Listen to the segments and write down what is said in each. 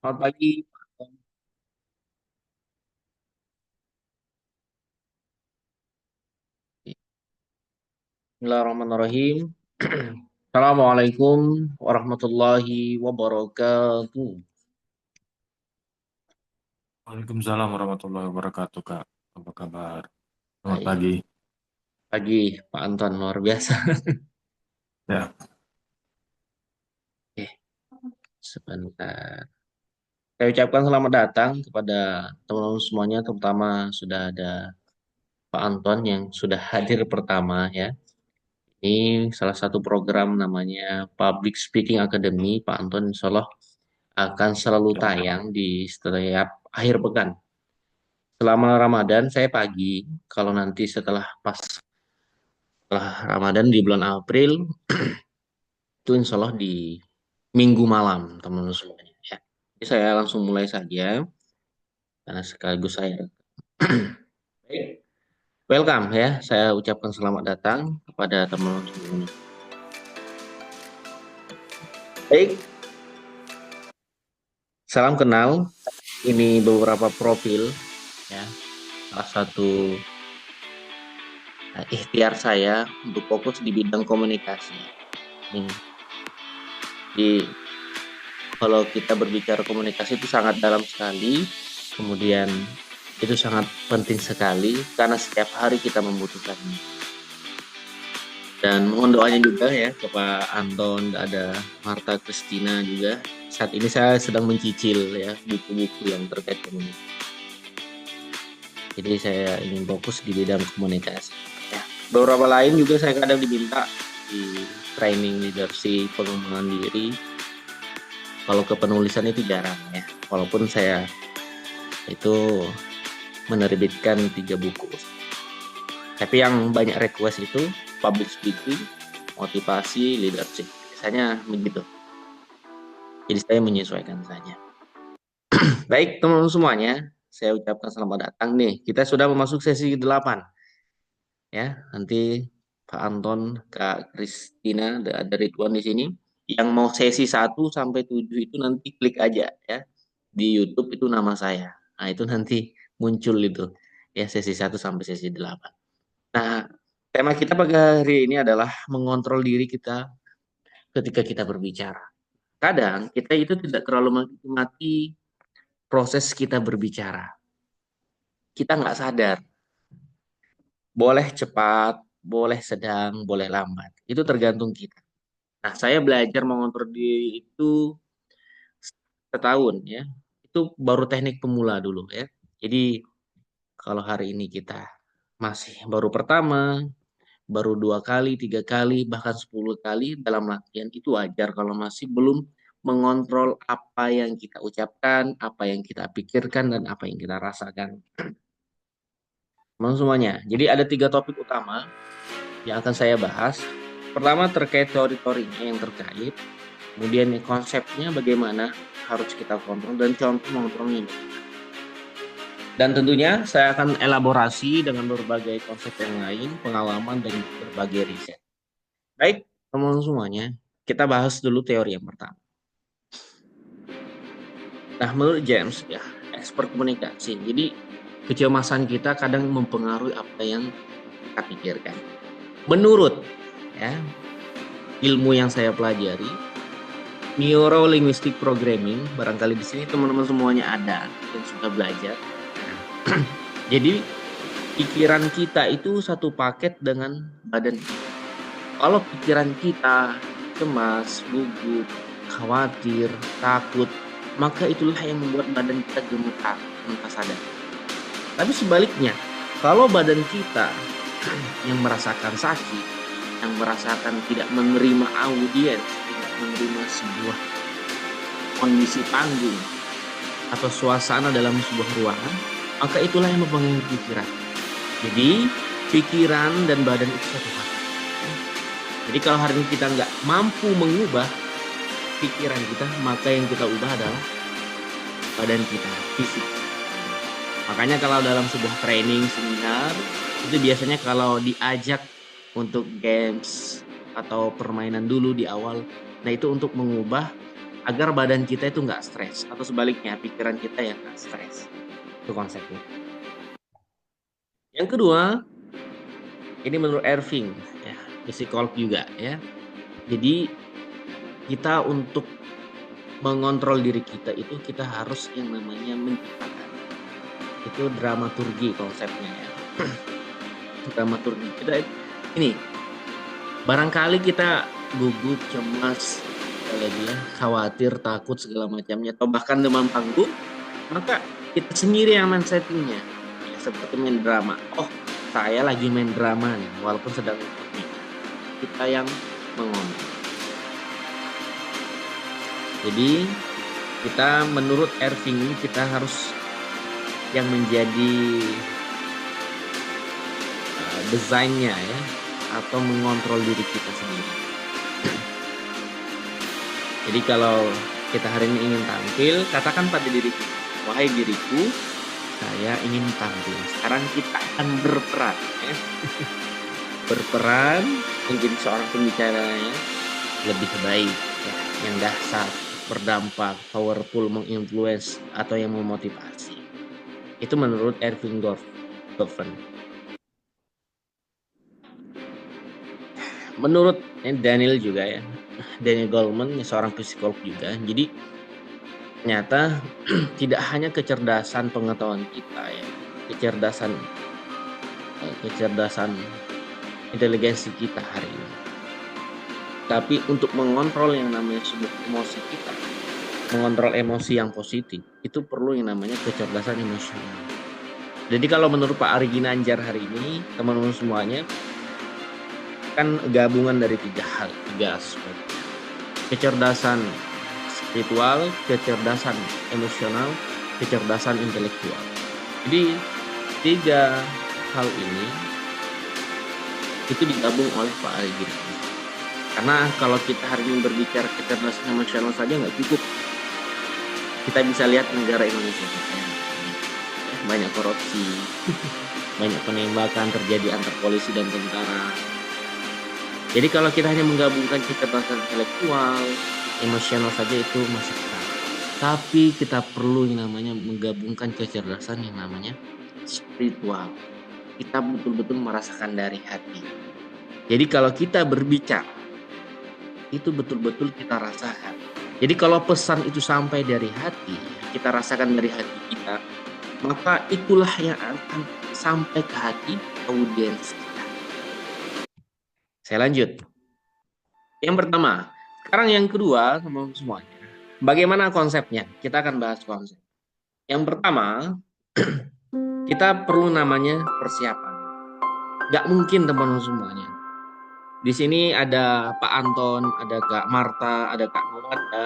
Selamat pagi. Bismillahirrahmanirrahim. Assalamualaikum warahmatullahi wabarakatuh. Waalaikumsalam warahmatullahi wabarakatuh, Kak. Apa kabar? Selamat Baik, pagi. pagi Pak Anton luar biasa. Ya, Oke, sebentar. Saya ucapkan selamat datang kepada teman-teman semuanya, terutama sudah ada Pak Anton yang sudah hadir pertama ya. Ini salah satu program namanya Public Speaking Academy. Pak Anton insya Allah akan selalu ya. tayang di setiap akhir pekan. Selama Ramadan saya pagi, kalau nanti setelah Ramadan di bulan April itu insya Allah di minggu malam teman-teman semuanya ya. Jadi saya langsung mulai saja karena sekaligus saya baik. Welcome ya. Saya ucapkan selamat datang kepada teman-teman semuanya. Baik, salam kenal. Ini beberapa profil ya. Salah satu ikhtiar saya untuk fokus di bidang komunikasi. Ini di kalau kita berbicara komunikasi itu sangat dalam sekali, kemudian itu sangat penting sekali karena setiap hari kita membutuhkannya. Dan mohon doanya juga ya ke Pak Anton, ada Marta Christina juga. Saat ini saya sedang mencicil ya buku-buku yang terkait komunikasi. Jadi saya ingin fokus di bidang komunikasi. Ya. Beberapa lain juga saya kadang diminta di training leadership, pengembangan diri. Kalau ke penulisan itu jarang ya. Walaupun saya itu menerbitkan 3 buku. Tapi yang banyak request itu public speaking, motivasi, leadership. Biasanya begitu. Jadi saya menyesuaikan saja. Baik teman-teman semuanya, saya ucapkan selamat datang nih. Kita sudah memasuki sesi ke-8 ya. Nanti Pak Anton, Kak Kristina, ada Ridwan di sini. Yang mau sesi 1 sampai 7 itu nanti klik aja ya. Di YouTube itu nama saya. Nah, itu nanti muncul itu ya sesi 1 sampai sesi 8. Nah, tema kita pada hari ini adalah mengontrol diri kita ketika kita berbicara. Kadang kita itu tidak terlalu menikmati proses kita berbicara. Kita nggak sadar. Boleh cepat, boleh sedang, boleh lambat. Itu tergantung kita. Nah, saya belajar mengontrol diri itu setahun ya. Itu baru teknik pemula dulu ya. Jadi kalau hari ini kita masih baru pertama, baru 2 kali, 3 kali, bahkan 10 kali dalam latihan itu wajar kalau masih belum mengontrol apa yang kita ucapkan, apa yang kita pikirkan, dan apa yang kita rasakan. Teman semuanya. Jadi ada 3 topik utama yang akan saya bahas. Pertama terkait teori-teorinya yang terkait, kemudian konsepnya bagaimana harus kita kontrol dan contoh mengontrolnya. Dan tentunya saya akan elaborasi dengan berbagai konsep yang lain, pengalaman dan berbagai riset. Baik, teman-teman semuanya, kita bahas dulu teori yang pertama. Nah, menurut James, ya, expert komunikasi. Jadi, kecemasan kita kadang mempengaruhi apa yang kita pikirkan. Menurut ya, ilmu yang saya pelajari, Neuro Linguistic Programming, barangkali di sini teman-teman semuanya ada yang sudah belajar. Jadi, pikiran kita itu satu paket dengan badan kita. Kalau pikiran kita cemas, gugup, khawatir, takut, maka itulah yang membuat badan kita gemetar tanpa sadar. Tapi sebaliknya, kalau badan kita yang merasakan sakit, yang merasakan tidak menerima audiens, tidak menerima sebuah kondisi panggung atau suasana dalam sebuah ruangan, maka itulah yang mempengaruhi pikiran. Jadi, pikiran dan badan itu satu paket. Jadi kalau hari ini kita nggak mampu mengubah pikiran kita, maka yang kita ubah adalah badan kita, fisik. Makanya kalau dalam sebuah training, seminar, itu biasanya kalau diajak untuk games atau permainan dulu di awal, nah itu untuk mengubah agar badan kita itu nggak stres, atau sebaliknya pikiran kita yang nggak stres. Itu konsepnya. Yang kedua, ini menurut Irving, ya, psikolog juga ya. Jadi kita untuk mengontrol diri kita itu kita harus yang namanya menciptakan. Itu dramaturgi konsepnya ya. Dramaturgi kita ini barangkali kita gugup, cemas, khawatir, takut segala macamnya, atau bahkan demam panggung, maka kita sendiri yang main settingnya, ya, seperti main drama. Oh, saya lagi main drama nih, walaupun sedang kita yang mengontrol. Jadi kita menurut Irving ini kita harus yang menjadi desainnya ya, atau mengontrol diri kita sendiri. Jadi kalau kita hari ini ingin tampil, katakan pada diri kita, wahai diriku, saya ingin tampil. Sekarang kita akan berperan ya. Berperan menjadi seorang pembicara ya, lebih baik ya, yang dahsyat, berdampak, powerful, menginfluence, atau yang memotivasi. Itu menurut Erving Goffman. Menurut Daniel juga ya, Daniel Goleman seorang psikolog juga. Jadi ternyata tidak hanya kecerdasan pengetahuan kita ya, kecerdasan inteligensi kita hari ini, tapi untuk mengontrol yang namanya sebuah emosi kita, mengontrol emosi yang positif, itu perlu yang namanya kecerdasan emosional. Jadi kalau menurut Pak Ari Ginanjar hari ini, teman-teman semuanya, kan gabungan dari tiga aspek. Kecerdasan spiritual, kecerdasan emosional, kecerdasan intelektual. Jadi tiga hal ini itu digabung oleh Pak Ari Ginanjar. Karena kalau kita hari ini berbicara kecerdasan emosional saja nggak cukup. Kita bisa lihat negara Indonesia banyak korupsi, banyak penembakan terjadi antar polisi dan tentara. Jadi kalau kita hanya menggabungkan kecerdasan intelektual, emosional saja itu masih kurang. Tapi kita perlu yang namanya menggabungkan kecerdasan yang namanya spiritual. Kita betul-betul merasakan dari hati. Jadi kalau kita berbicara, itu betul-betul kita rasakan. Jadi kalau pesan itu sampai dari hati, kita rasakan dari hati kita, maka itulah yang akan sampai ke hati audiens kita. Saya lanjut. Yang pertama, sekarang yang kedua, teman-teman semuanya. Bagaimana konsepnya? Kita akan bahas konsep. Yang pertama, kita perlu namanya persiapan. Gak mungkin teman-teman semuanya. Di sini ada Pak Anton, ada Kak Marta, ada Kak Mawada,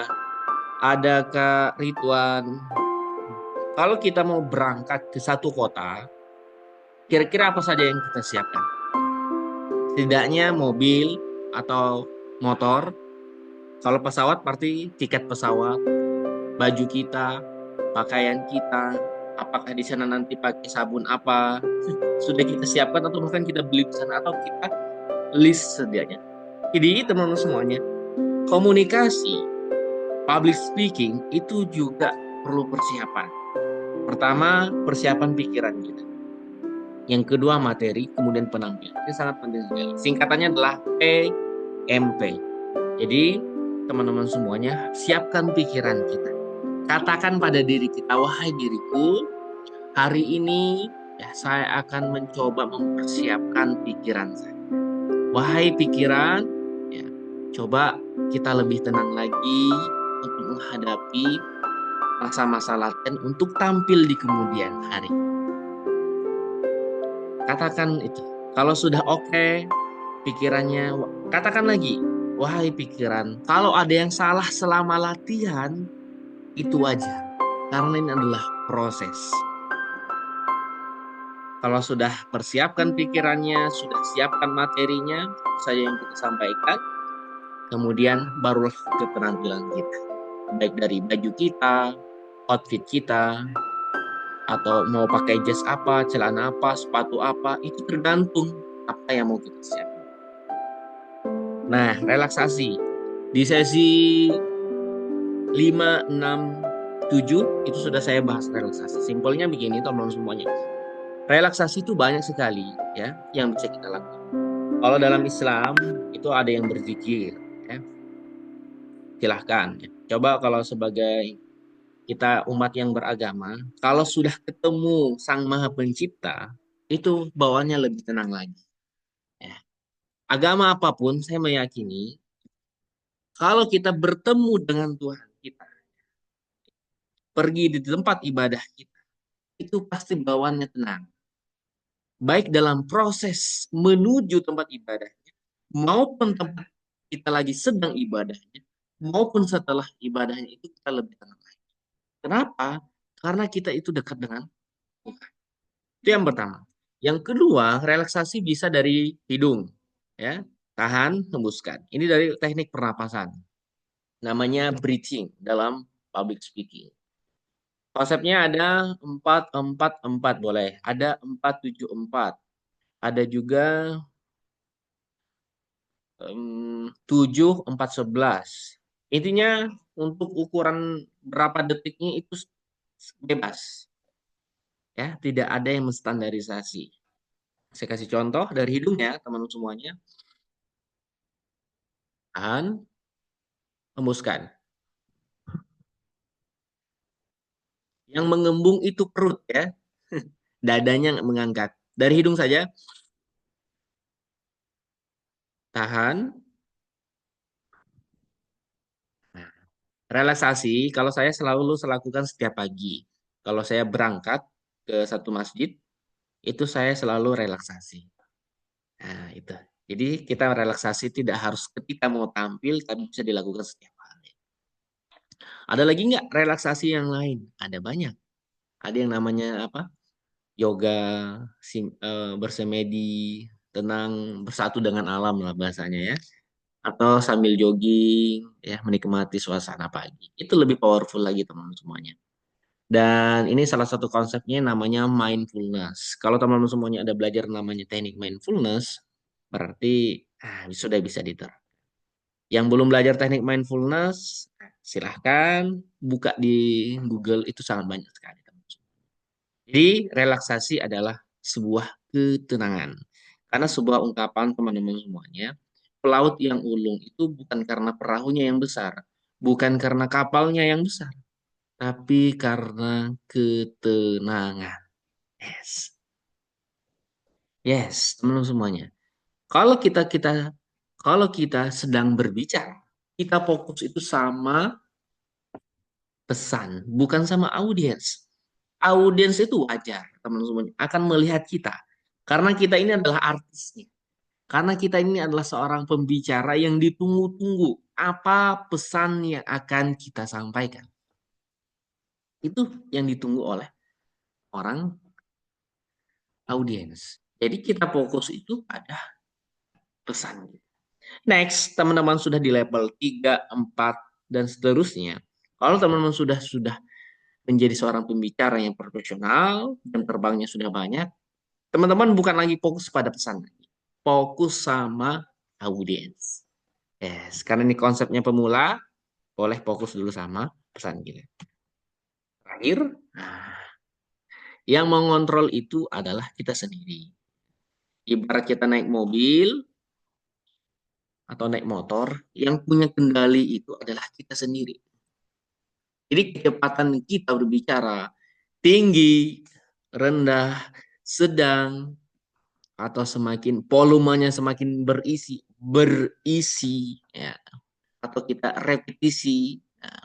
ada Kak Ridwan. Kalau kita mau berangkat ke satu kota, kira-kira apa saja yang kita siapkan? Setidaknya mobil atau motor. Kalau pesawat berarti tiket pesawat, baju kita, pakaian kita, apakah di sana nanti pakai sabun apa, sudah kita siapkan atau bahkan kita beli di sana atau kita list sedianya. Jadi teman-teman semuanya, komunikasi, public speaking itu juga perlu persiapan. Pertama, persiapan pikiran kita. Yang kedua, materi, kemudian penampilan. Ini sangat penting sekali. Singkatannya adalah PMP. Jadi, teman-teman semuanya, siapkan pikiran kita. Katakan pada diri kita, wahai diriku, hari ini ya, saya akan mencoba mempersiapkan pikiran saya. Wahai pikiran, ya, coba kita lebih tenang lagi untuk menghadapi masa-masa latihan untuk tampil di kemudian hari. Katakan itu. Kalau sudah oke pikirannya, katakan lagi, wahai pikiran, kalau ada yang salah selama latihan, itu wajar. Karena ini adalah proses. Kalau sudah persiapkan pikirannya, sudah siapkan materinya, saja yang kita sampaikan, kemudian barulah ke penampilan kita. Baik dari baju kita, outfit kita, atau mau pakai jas apa, celana apa, sepatu apa, itu tergantung apa yang mau kita siapkan. Nah, relaksasi. Di sesi 5, 6, 7 itu sudah saya bahas relaksasi. Simpelnya begini teman-teman semuanya. Relaksasi itu banyak sekali ya yang bisa kita lakukan. Kalau dalam Islam itu ada yang berzikir ya. Silahkan ya. Coba kalau sebagai kita umat yang beragama, kalau sudah ketemu Sang Maha Pencipta, itu bawaannya lebih tenang lagi. Ya. Agama apapun, saya meyakini kalau kita bertemu dengan Tuhan kita, pergi di tempat ibadah kita, itu pasti bawaannya tenang. Baik dalam proses menuju tempat ibadahnya, maupun tempat kita lagi sedang ibadahnya, maupun setelah ibadahnya itu kita lebih tenang lagi. Kenapa? Karena kita itu dekat dengan Tuhan. Itu yang pertama. Yang kedua, relaksasi bisa dari hidung, ya. Tahan, hembuskan. Ini dari teknik pernapasan. Namanya breathing dalam public speaking. Konsepnya ada 4-4-4 boleh. Ada 4-7-4. Ada juga 7-4-11. Intinya untuk ukuran berapa detiknya itu bebas. Ya, tidak ada yang menstandarisasi. Saya kasih contoh dari hidungnya, teman-teman semuanya. Tahan, hembuskan. Yang mengembung itu perut ya, dadanya mengangkat. Dari hidung saja, tahan. Nah, relaksasi, kalau saya selalu lakukan setiap pagi. Kalau saya berangkat ke satu masjid, itu saya selalu relaksasi. Nah, itu. Jadi kita relaksasi tidak harus ketika mau tampil, tapi bisa dilakukan setiap hari. Ada lagi nggak relaksasi yang lain? Ada banyak. Ada yang namanya apa? Yoga, bersemedi, tenang, bersatu dengan alam lah bahasanya ya. Atau sambil jogging, ya menikmati suasana pagi. Itu lebih powerful lagi teman-teman semuanya. Dan ini salah satu konsepnya namanya mindfulness. Kalau teman-teman semuanya ada belajar namanya teknik mindfulness, berarti sudah bisa diterapkan. Yang belum belajar teknik mindfulness, silahkan buka di Google, itu sangat banyak sekali. Jadi relaksasi adalah sebuah ketenangan. Karena sebuah ungkapan teman-teman semuanya, pelaut yang ulung itu bukan karena perahunya yang besar, bukan karena kapalnya yang besar, tapi karena ketenangan. Yes. Yes, teman-teman semuanya. Kalau kita sedang berbicara, kita fokus itu sama pesan, bukan sama audiens. Audiens itu wajar, teman-teman semuanya, akan melihat kita. Karena kita ini adalah artisnya. Karena kita ini adalah seorang pembicara yang ditunggu-tunggu. Apa pesan yang akan kita sampaikan? Itu yang ditunggu oleh orang audiens. Jadi kita fokus itu pada pesan. Next, teman-teman sudah di level 3, 4, dan seterusnya. Kalau teman-teman sudah menjadi seorang pembicara yang profesional, jam terbangnya sudah banyak, teman-teman bukan lagi fokus pada pesan, fokus sama audiens. Yes, karena ini konsepnya pemula, boleh fokus dulu sama pesan kita. Terakhir, yang mengontrol itu adalah kita sendiri. Ibarat kita naik mobil atau naik motor, yang punya kendali itu adalah kita sendiri. Jadi kecepatan kita berbicara tinggi, rendah, sedang, atau semakin volumenya semakin berisi ya, atau kita repetisi, ya,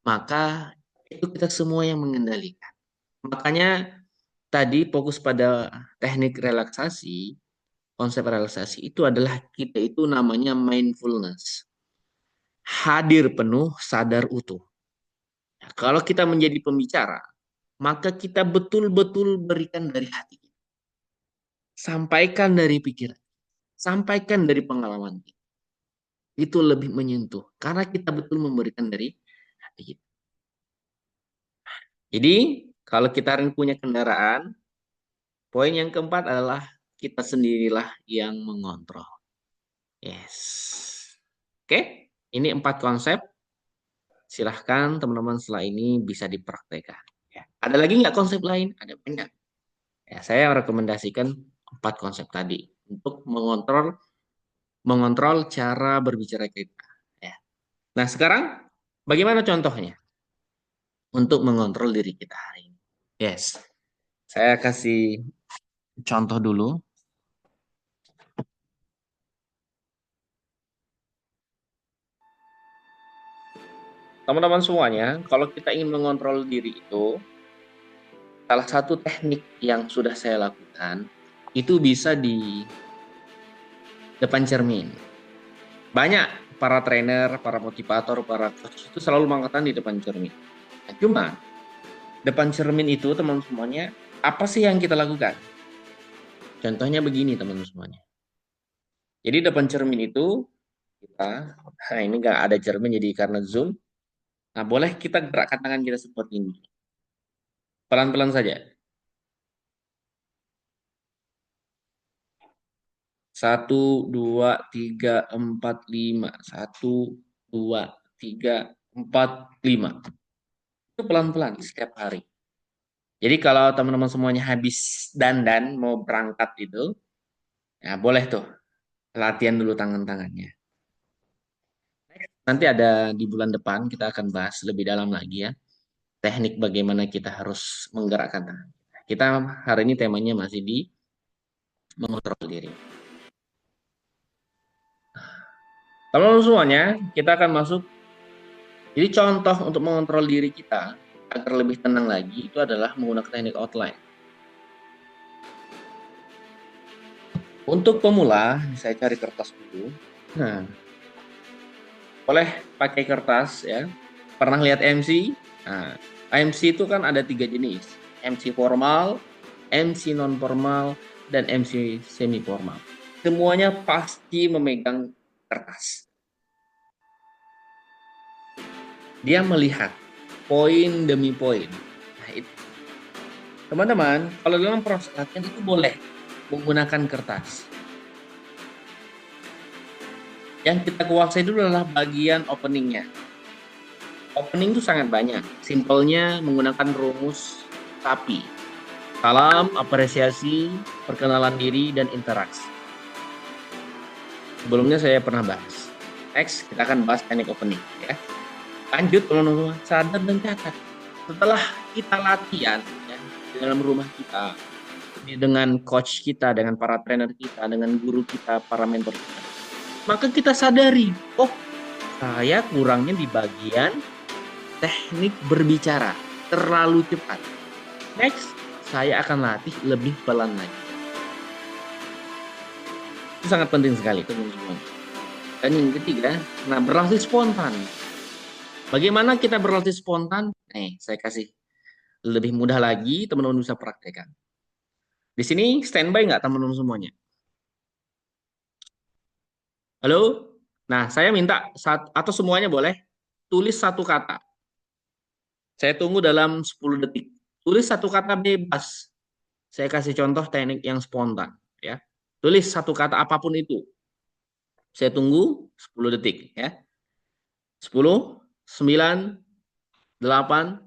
maka itu kita semua yang mengendalikan. Makanya tadi fokus pada teknik relaksasi, konsep relaksasi itu adalah kita itu namanya mindfulness. Hadir penuh, sadar utuh. Nah, kalau kita menjadi pembicara, maka kita betul-betul berikan dari hati. Sampaikan dari pikiran. Sampaikan dari pengalaman kita. Itu lebih menyentuh. Karena kita betul memberikan dari hati kita. Jadi, kalau kita punya kendaraan, poin yang keempat adalah kita sendirilah yang mengontrol. Yes. Oke, ini 4 konsep. silahkan teman-teman setelah ini bisa dipraktekkan. Ya. Ada lagi nggak konsep lain? Ada banyak. Ya, saya rekomendasikan 4 konsep tadi untuk mengontrol cara berbicara kita. Ya. Nah, sekarang bagaimana contohnya untuk mengontrol diri kita hari ini? Yes, saya kasih contoh dulu. Teman-teman semuanya, kalau kita ingin mengontrol diri itu, salah satu teknik yang sudah saya lakukan itu bisa di depan cermin. Banyak para trainer, para motivator, para coach itu selalu mengatakan di depan cermin. Nah, cuma depan cermin itu teman-teman semuanya, apa sih yang kita lakukan? Contohnya begini teman-teman semuanya. Jadi depan cermin itu kita, nah ini nggak ada cermin jadi karena zoom. Nah boleh kita gerakkan tangan kita seperti ini, pelan-pelan saja. 1, 2, 3, 4, 5. 1, 2, 3, 4, 5. Itu pelan-pelan setiap hari. Jadi kalau teman-teman semuanya habis dandan mau berangkat itu, ya boleh tuh latihan dulu tangan-tangannya. Nanti ada di bulan depan kita akan bahas lebih dalam lagi ya, teknik bagaimana kita harus menggerakkan tangan. Kita hari ini temanya masih di mengontrol diri. Teman-teman semuanya, kita akan masuk. Jadi contoh untuk mengontrol diri kita agar lebih tenang lagi itu adalah menggunakan teknik outline. Untuk pemula, saya cari kertas dulu. Nah, boleh pakai kertas ya. Pernah lihat MC? Nah, MC itu kan ada 3 jenis. MC formal, MC non formal, dan MC semi formal. Semuanya pasti memegang kertas. Dia melihat poin demi poin. Nah, itu. Teman-teman, kalau dalam proses latihan itu boleh menggunakan kertas. Yang kita kuasai dulu adalah bagian openingnya. Opening itu sangat banyak. Simpelnya menggunakan rumus TAPI. Salam, apresiasi, perkenalan diri, dan interaksi. Sebelumnya saya pernah bahas. Next, kita akan bahas teknik opening. Ya. Lanjut, teman-teman, sadar dan catat. Setelah kita latihan ya, di dalam rumah kita, dengan coach kita, dengan para trainer kita, dengan guru kita, para mentor kita, maka kita sadari, oh, saya kurangnya di bagian teknik berbicara, terlalu cepat. Next, saya akan latih lebih pelan lagi. Itu sangat penting sekali, teman-teman. Dan yang ketiga, nah berlatih spontan. Bagaimana kita berlatih spontan? Nih, saya kasih lebih mudah lagi, teman-teman bisa praktekkan. Di sini standby nggak teman-teman semuanya? Halo? Nah, saya minta, atau semuanya boleh, tulis satu kata. Saya tunggu dalam 10 detik. Tulis satu kata bebas. Saya kasih contoh teknik yang spontan. Ya. Tulis satu kata apapun itu. Saya tunggu 10 detik. Ya. 10, 9, 8,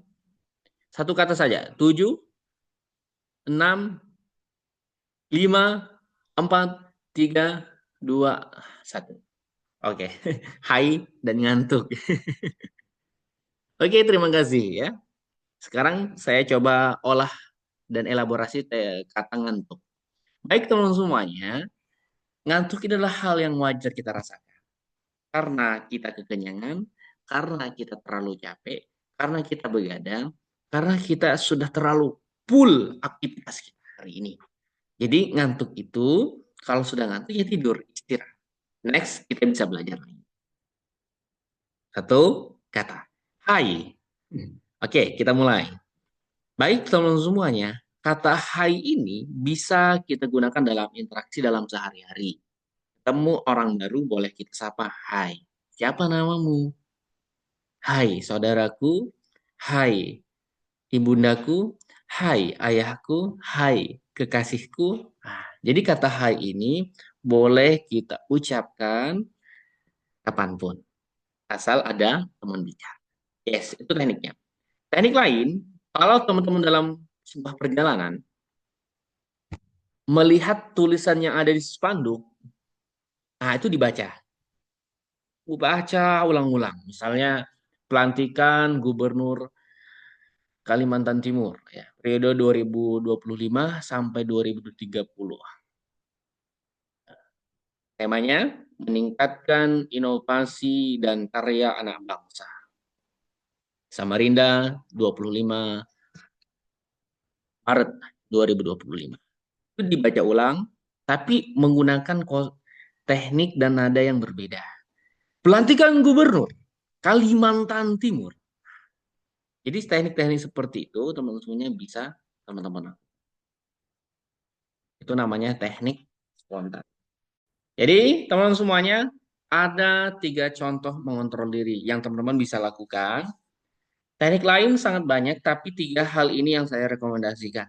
satu kata saja. 7, 6, 5, 4, 3, 2, 1. Oke. Hai dan ngantuk. Oke, terima kasih ya. Sekarang saya coba olah dan elaborasi kata ngantuk. Baik teman-teman semuanya, ngantuk itu adalah hal yang wajar kita rasakan. Karena kita kekenyangan, karena kita terlalu capek, karena kita begadang, karena kita sudah terlalu full aktivitas kita hari ini. Jadi ngantuk itu, kalau sudah ngantuk ya tidur, istirahat. Next, kita bisa belajar lagi. Satu kata, hai. Oke, kita mulai. Baik teman-teman semuanya, kata hai ini bisa kita gunakan dalam interaksi dalam sehari-hari. Ketemu orang baru boleh kita sapa, hai. Siapa namamu? Hai saudaraku, hai ibundaku, hai ayahku, hai kekasihku. Nah, jadi kata hai ini boleh kita ucapkan kapanpun, asal ada teman bicara. Yes, itu tekniknya. Teknik lain, kalau teman-teman dalam sebuah perjalanan melihat tulisan yang ada di spanduk, nah itu dibaca. Baca ulang-ulang. Misalnya pelantikan gubernur Kalimantan Timur ya, periode 2025 sampai 2030. Temanya meningkatkan inovasi dan karya anak bangsa. Samarinda 25 Maret 2025. Itu dibaca ulang tapi menggunakan teknik dan nada yang berbeda. Pelantikan gubernur Kalimantan Timur. Jadi teknik-teknik seperti itu teman-teman semuanya bisa teman-teman. Itu namanya teknik spontan. Jadi teman-teman semuanya ada 3 contoh mengontrol diri yang teman-teman bisa lakukan. Teknik lain sangat banyak, tapi 3 hal ini yang saya rekomendasikan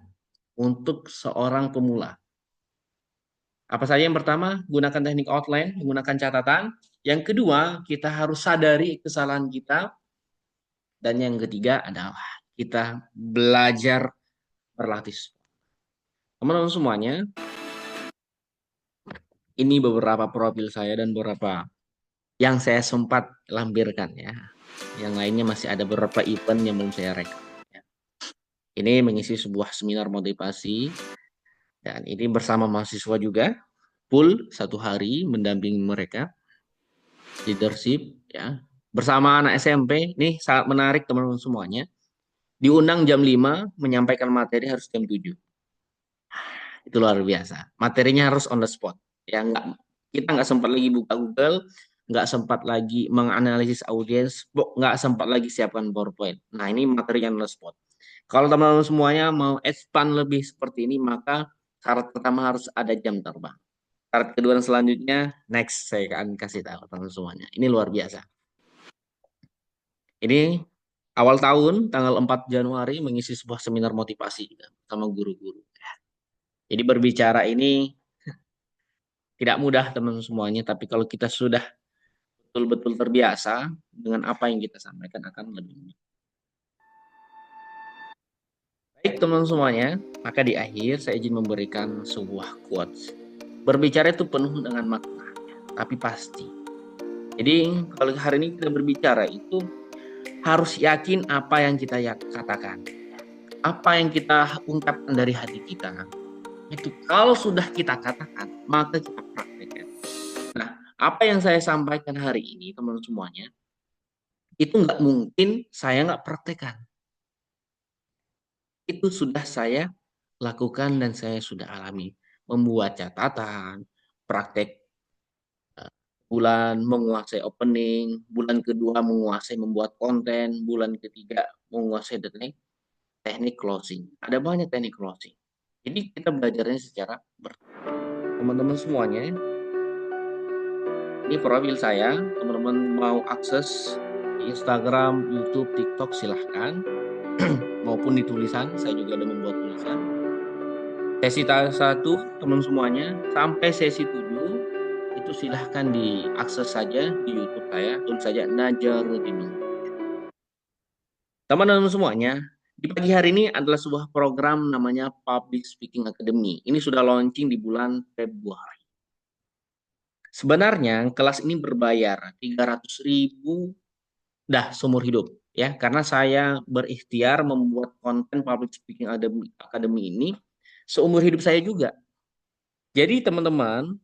untuk seorang pemula. Apa saja? Yang pertama, gunakan teknik outline, menggunakan catatan. Yang kedua, kita harus sadari kesalahan kita. Dan yang ketiga adalah kita belajar berlatih. Teman-teman semuanya, ini beberapa profil saya dan beberapa yang saya sempat lampirkan ya. Yang lainnya masih ada beberapa event yang belum saya rekam. Ya. Ini mengisi sebuah seminar motivasi dan ini bersama mahasiswa juga, full 1 hari mendampingi mereka leadership ya. Bersama anak SMP, ini sangat menarik teman-teman semuanya. Diundang jam 5, menyampaikan materi harus jam 7. Itu luar biasa. Materinya harus on the spot. Ya kita nggak sempat lagi buka Google, nggak sempat lagi menganalisis audiens, nggak sempat lagi siapkan PowerPoint. Nah ini materinya on the spot. Kalau teman-teman semuanya mau expand lebih seperti ini, maka syarat pertama harus ada jam terbang. Syarat kedua dan selanjutnya, next saya akan kasih tahu teman-teman semuanya. Ini luar biasa. Ini awal tahun, tanggal 4 Januari, mengisi sebuah seminar motivasi sama guru-guru. Jadi berbicara ini tidak mudah teman semuanya, tapi kalau kita sudah betul-betul terbiasa dengan apa yang kita sampaikan akan lebih mudah. Baik teman semuanya, maka di akhir saya izin memberikan sebuah quotes. Berbicara itu penuh dengan makna, tapi pasti. Jadi kalau hari ini kita berbicara itu harus yakin apa yang kita katakan. Apa yang kita ungkapkan dari hati kita, itu kalau sudah kita katakan, maka kita praktekkan. Nah, apa yang saya sampaikan hari ini, teman-teman semuanya, itu nggak mungkin saya nggak praktekkan. Itu sudah saya lakukan dan saya sudah alami. Membuat catatan, praktek bulan menguasai opening, bulan kedua menguasai membuat konten, bulan ketiga menguasai teknik closing. Ada banyak teknik closing. Jadi kita belajarnya secara teman-teman semuanya. Ini profil saya, teman-teman mau akses Instagram, YouTube, TikTok silahkan. Maupun di tulisan, saya juga ada membuat tulisan. Sesi 1, teman semuanya, sampai sesi 7, itu silahkan diakses saja di YouTube saya, tulis saja Najarudin. Teman-teman semuanya, di pagi hari ini adalah sebuah program namanya Public Speaking Academy. Ini sudah launching di bulan Februari. Sebenarnya kelas ini berbayar 300.000 dah seumur hidup ya, karena saya berikhtiar membuat konten Public Speaking Academy ini seumur hidup saya juga. Jadi teman-teman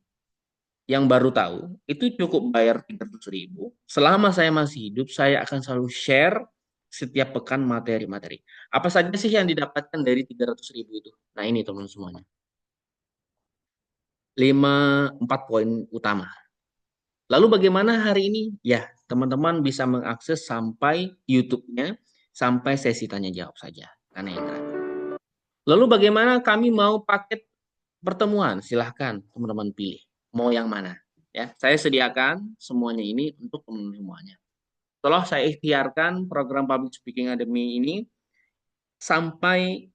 yang baru tahu itu cukup bayar 300.000. Selama saya masih hidup, saya akan selalu share setiap pekan materi-materi. Apa saja sih yang didapatkan dari 300.000 itu? Nah ini teman semuanya. 4 poin utama. Lalu bagaimana hari ini? Ya, teman-teman bisa mengakses sampai YouTube-nya, sampai sesi tanya jawab saja. Karena yang gratis. Lalu bagaimana kami mau paket pertemuan? Silahkan teman-teman pilih. Mau yang mana? Ya, saya sediakan semuanya ini untuk teman-teman semuanya. Setelah saya ikhtiarkan program Public Speaking Academy ini sampai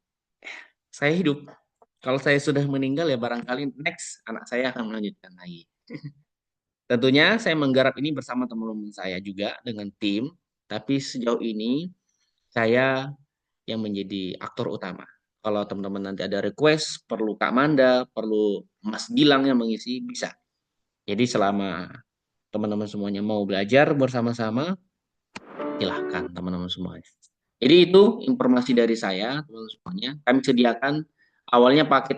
saya hidup. Kalau saya sudah meninggal ya barangkali next anak saya akan melanjutkan lagi. Tentunya saya menggarap ini bersama teman-teman saya juga dengan tim. Tapi sejauh ini saya yang menjadi aktor utama. Kalau teman-teman nanti ada request, perlu Kak Manda, perlu Mas Gilang yang mengisi, bisa. Jadi selama teman-teman semuanya mau belajar bersama-sama, silahkan teman-teman semuanya. Jadi itu informasi dari saya, teman-teman semuanya. Kami sediakan awalnya paket